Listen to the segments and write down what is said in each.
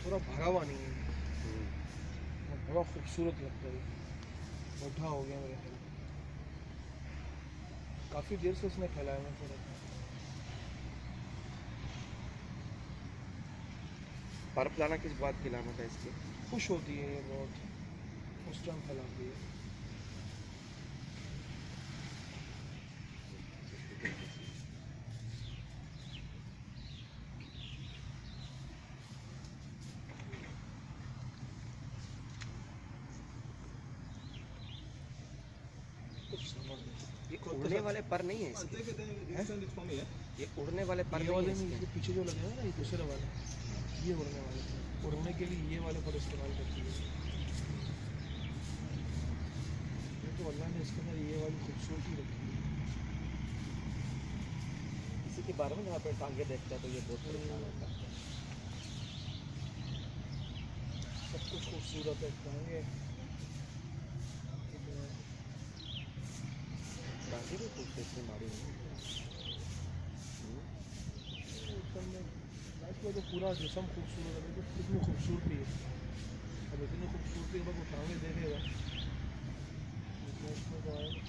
पूरा भरा हुआ नहीं है, बड़ा खूबसूरत लगता है, मोटा हो गया मेरे ख्याल। काफ़ी देर से इसने फैलाया मैं को रखा। बर्फ लाना किस बात की लाना था इसकी? खुश होती है ये बहुत, उस टाइम फैलाती है। ये उड़ने वाले पर नहीं है इसके? ये उड़ने वाले पर ये नहीं वाले है नहीं, इसके? इसके पीछे जो लगे हैं ना, ये दूसरे वाले, ये उड़ने वाले थे। उड़ने के लिए ये वाले पर इस्तेमाल करती है। ये तो अल्लाह ने इसके अंदर ये वाली खूबसूरती रखी है। इसी के बारे में जहाँ पे टांगे देखता है तो ये बहुत परेशान होता है। सब कुछ खूबसूरत है, टांगे टांगे भी खूबसूरती मारी हुई है। ऊपर में लाइट में तो पूरा जिसम खूबसूरत है, तो कितनी खूबसूरती है। अब इतनी खूबसूरती अगर वो टांगे देखेगा तो उसमें तो आएगा।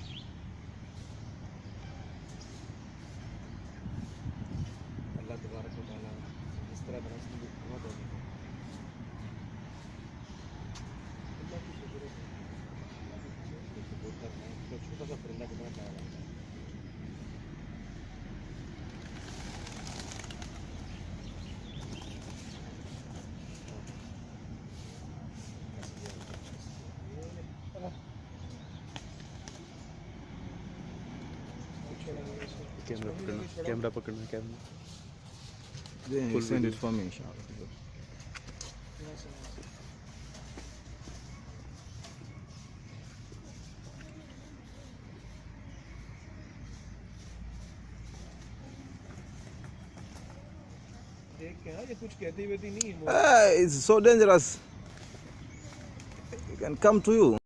अल्लाह तबारक व तआला इस तरह बना उसकी हिम्मत होगी। अल्लाह की शुक्र है। बहुत करना है तो छोटा सा परिंदा कितना प्यारा लगता है। कैमरा पकड़ना camera. Then you send it for me, inshallah. देख के ना, ये कुछ कहती वेती नहीं है। It's so dangerous. It can come to you.